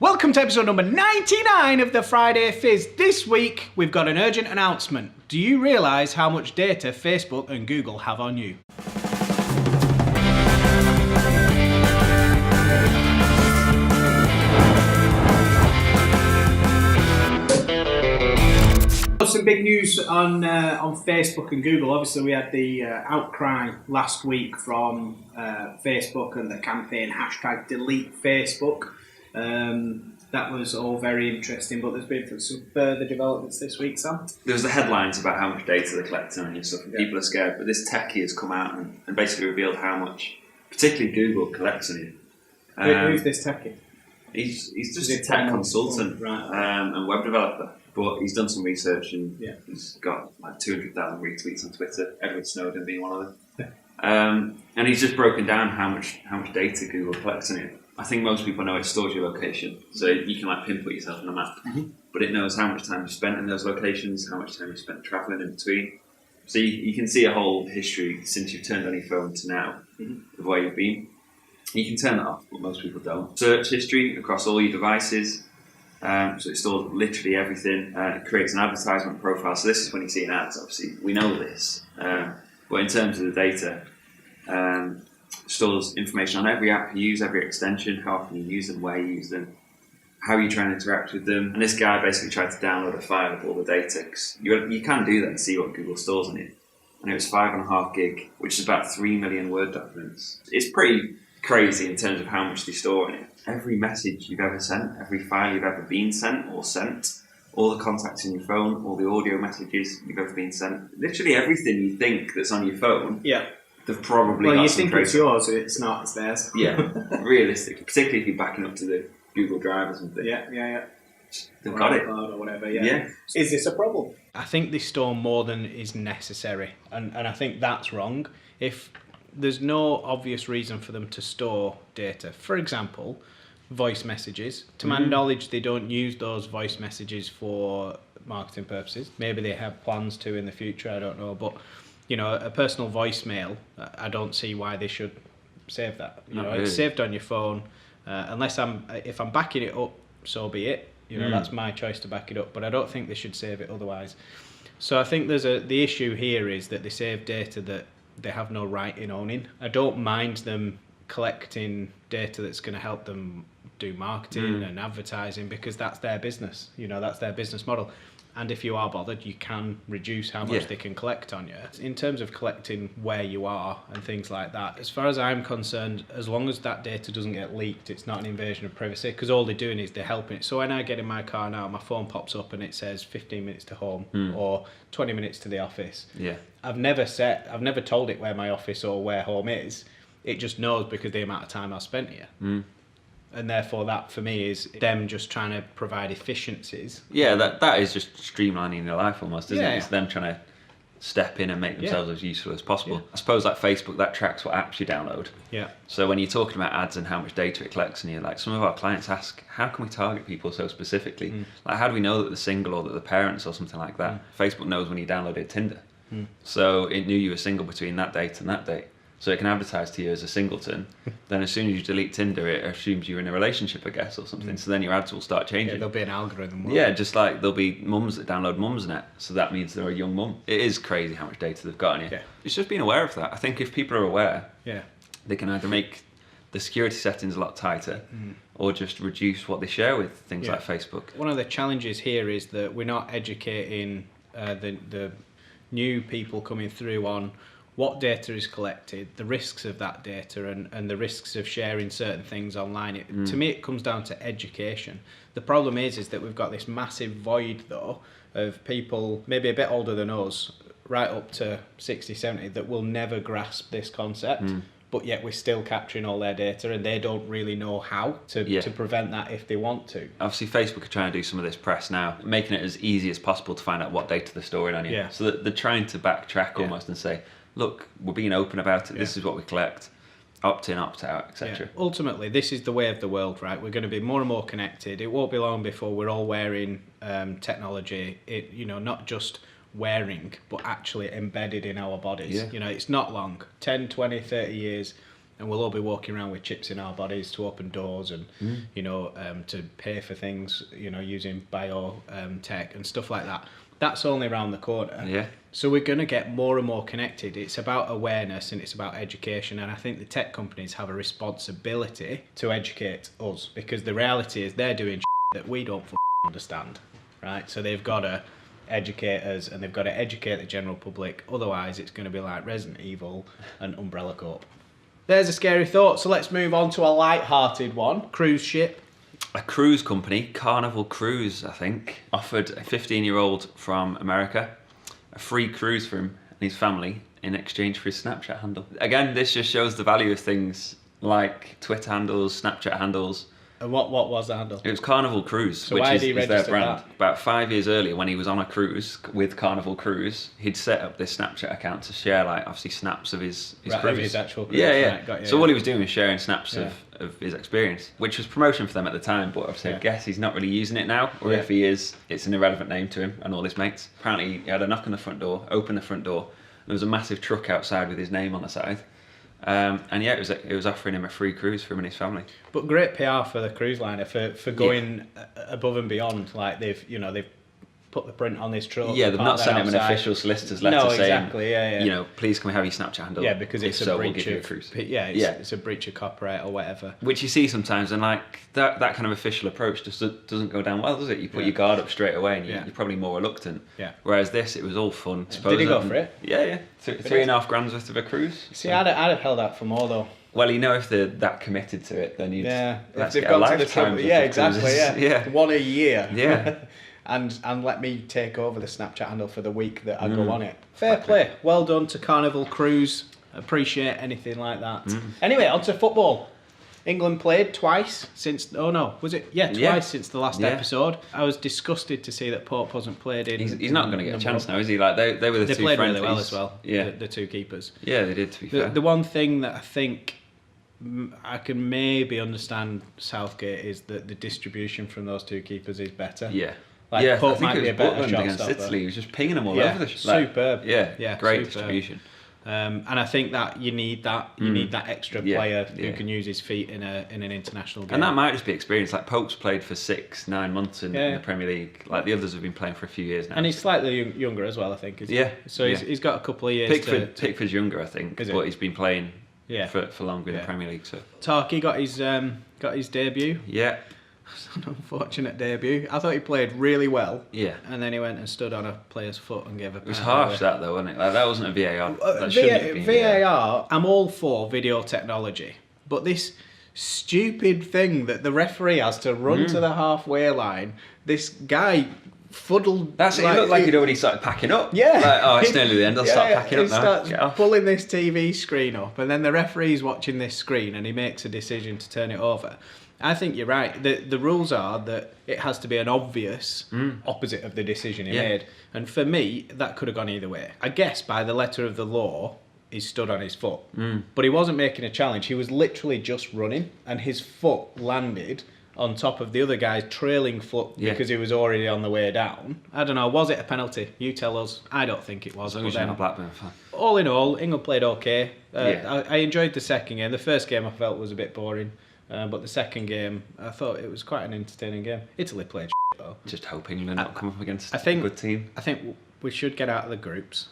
Welcome to episode number 99 of the Friday Fizz. This week, we've got an urgent announcement. Do you realise how much data Facebook and Google have on you? Some big news on Facebook and Google. Obviously, we had the outcry last week from Facebook and the campaign #DeleteFacebook. That was all very interesting, but there's been some further developments this week, Sam. There was the headlines about how much data they're collecting on you and stuff, and people are scared. But this techie has come out and basically revealed how much, particularly Google, collects on you. Who's this techie? He's just a tech consultant and web developer. But he's done some research and he's got like 200,000 retweets on Twitter, Edward Snowden being one of them. And he's just broken down how much data Google collects on you. I think most people know it stores your location, so you can like pinpoint yourself on a map. But it knows how much time you spent in those locations, how much time you spent travelling in between. So you can see a whole history since you've turned on your phone to now of where you've been. You can turn that off, but most people don't. Search history across all your devices. So it stores literally everything. It creates an advertisement profile. So this is when you see an ad, obviously. We know this. But in terms of the data, stores information on every app you use, every extension, how often you use them, where you use them, how you try and interact with them. And this guy basically tried to download a file of all the data. 'Cause you can do that and see what Google stores on it. And it was 5.5 gig, which is about 3 million Word documents. It's pretty crazy in terms of how much they store in it. Every message you've ever sent, every file you've ever been sent or sent, all the contacts in your phone, all the audio messages you've ever been sent, literally everything you think that's on your phone, they've probably got you some think it's yours, it's not, it's theirs. Yeah, realistic, particularly if you're backing up to the Google Drive or something. Yeah. They've got it. Or whatever, yeah. Is this a problem? I think they store more than is necessary, and I think that's wrong. If there's no obvious reason for them to store data, for example, voice messages. To my knowledge, they don't use those voice messages for marketing purposes. Maybe they have plans to in the future, I don't know. But, you know, a personal voicemail, I don't see why they should save that. It's saved on your phone. If I'm backing it up, so be it. That's my choice to back it up. But I don't think they should save it otherwise. So I think the issue here is that they save data that they have no right in owning. I don't mind them collecting data that's going to help them do marketing and advertising, because that's their business. That's their business model. And if you are bothered, you can reduce how much they can collect on you. In terms of collecting where you are and things like that, as far as I'm concerned, as long as that data doesn't get leaked, it's not an invasion of privacy, because all they're doing is they're helping it. So when I get in my car now, my phone pops up and it says 15 minutes to home or 20 minutes to the office. I've never told it where my office or where home is. It just knows because of the amount of time I've spent here. And therefore that for me is them just trying to provide efficiencies. Yeah, that is just streamlining your life almost, isn't it? It's them trying to step in and make themselves as useful as possible. I suppose like Facebook, that tracks what apps you download. So when you're talking about ads and how much data it collects, and you're like, some of our clients ask, how can we target people so specifically? Like, how do we know that they're single or that they're parents or something like that? Facebook knows when you downloaded Tinder. So it knew you were single between that date and that date. So it can advertise to you as a singleton. Then as soon as you delete Tinder, it assumes you're in a relationship, I guess, or something. So then your ads will start changing. Yeah, there'll be an algorithm. Just like there'll be mums that download Mumsnet. So that means they're a young mum. It is crazy how much data they've got on you. It's just being aware of that. I think if people are aware, they can either make the security settings a lot tighter or just reduce what they share with things like Facebook. One of the challenges here is that we're not educating the new people coming through on what data is collected, the risks of that data, and the risks of sharing certain things online. To me, it comes down to education. The problem is that we've got this massive void, though, of people maybe a bit older than us, right up to 60, 70, that will never grasp this concept. But yet we're still capturing all their data, and they don't really know how to prevent that if they want to. Obviously, Facebook are trying to do some of this press now, making it as easy as possible to find out what data they're storing on you. So that they're trying to backtrack almost and say, look, we're being open about it, this is what we collect, opt in, opt out, etc. Ultimately, this is the way of the world, right? We're going to be more and more connected. It won't be long before we're all wearing technology, not just wearing, but actually embedded in our bodies. It's not long. 10, 20, 30 years, and we'll all be walking around with chips in our bodies to open doors and to pay for things, using tech and stuff like that. That's only around the corner. Yeah. So we're going to get more and more connected. It's about awareness and it's about education, and I think the tech companies have a responsibility to educate us, because the reality is they're doing that we don't understand, right? So they've got to educate us, and they've got to educate the general public. Otherwise, it's going to be like Resident Evil and Umbrella Corp. There's a scary thought. So let's move on to a light-hearted one. Cruise ship. A cruise company, Carnival Cruise, I think, offered a 15-year-old from America a free cruise for him and his family in exchange for his Snapchat handle. Again, this just shows the value of things like Twitter handles, Snapchat handles. And what was the handle? It was Carnival Cruise, So which why is, did he is their register brand. that? About 5 years earlier, when he was on a cruise with Carnival Cruise, he'd set up this Snapchat account to share, like, obviously snaps of his Right, cruise. of his actual cruise. Yeah. Right, got you, So yeah. all he was doing was sharing snaps Yeah. of his experience, which was promotion for them at the time, but obviously I guess he's not really using it now, or Yeah. if he is, it's an irrelevant name to him and all his mates. Apparently he had a knock on the front door, opened the front door, and there was a massive truck outside with his name on the side. And yeah, it was offering him a free cruise for him and his family. But great PR for the cruise liner for going above and beyond. Like they've put the print on this truck. Yeah, they've not sent him an outside. official solicitor's letter No, saying, exactly, yeah. Please can we have your Snapchat handle? Yeah, because If it's so, a we'll breach give you a of cruise. it's a breach of copyright or whatever. Which you see sometimes, and like that kind of official approach just doesn't go down well, does it? You put your guard up straight away, and you're probably more reluctant. Yeah. Whereas this, it was all fun. Did he go for it? Yeah. $3.5 grand worth of a cruise. See, I'd have held out for more though. Well, if they're that committed to it, then you'd let's If they've get a gone to the lifetime. trouble, of yeah, the exactly, cruises. yeah. One a year. Yeah. and let me take over the Snapchat handle for the week that I go on it. Fair play. Well done to Carnival Cruise. Appreciate anything like that. Anyway, on to football. England played twice since... Oh, no. Was it? Yeah, twice since the last episode. I was disgusted to see that Pope wasn't played in. He's not going to get a chance now, is he? Like they were the two played friendlies. really well as well, Yeah. the two keepers. Yeah, they did, to be fair. The one thing that I think I can maybe understand Southgate is that the distribution from those two keepers is better. Yeah. Like Pope I think might it be was a better Butland shot against stopper. Italy. He was just pinging them all Yeah, over the superb. Yeah, great superb. distribution. And I think that you need that. You need that extra player who Yeah. can use his feet in an international game. And that might just be experience. Like Pope's played for 6-9 months in the Premier League. Like the others have been playing for a few years now. And he's slightly younger as well, I think. Isn't he? So he's got a couple of years. Pickford's younger, I think, but he's been playing for longer in the Premier League. So Tarky got his debut. Yeah. An unfortunate debut. I thought he played really well. Yeah. And then he went and stood on a player's foot and gave a penalty. It was harsh that though, wasn't it? Like that wasn't a VAR. That shouldn't have been VAR, I'm all for video technology, but this stupid thing that the referee has to run to the halfway line, this guy fuddled. That's it. It looked like he'd already started packing up. Yeah. Like, oh, it's nearly the end. I'll start packing up he now. starts Get off. pulling this TV screen up, and then the referee's watching this screen, and he makes a decision to turn it over. I think you're right. The rules are that it has to be an obvious opposite of the decision he made. And for me, that could have gone either way. I guess by the letter of the law, he stood on his foot. But he wasn't making a challenge. He was literally just running, and his foot landed on top of the other guy's trailing foot because he was already on the way down. I don't know. Was it a penalty? You tell us. I don't think it was. As long as you're not a Blackburn fan. All in all, England played okay. I enjoyed the second game. The first game I felt was a bit boring. But the second game, I thought it was quite an entertaining game. Italy played though. Just hope England not come up against a good team. I think we should get out of the groups,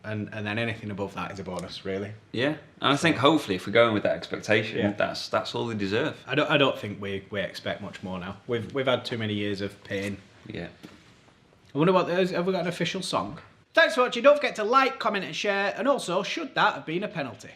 and then anything above that is a bonus, really. Yeah, and I think hopefully if we're going with that expectation, that's all they deserve. I don't think we expect much more now. We've had too many years of pain. Yeah. I wonder have we got an official song? Thanks for watching. Don't forget to like, comment, and share. And also, should that have been a penalty?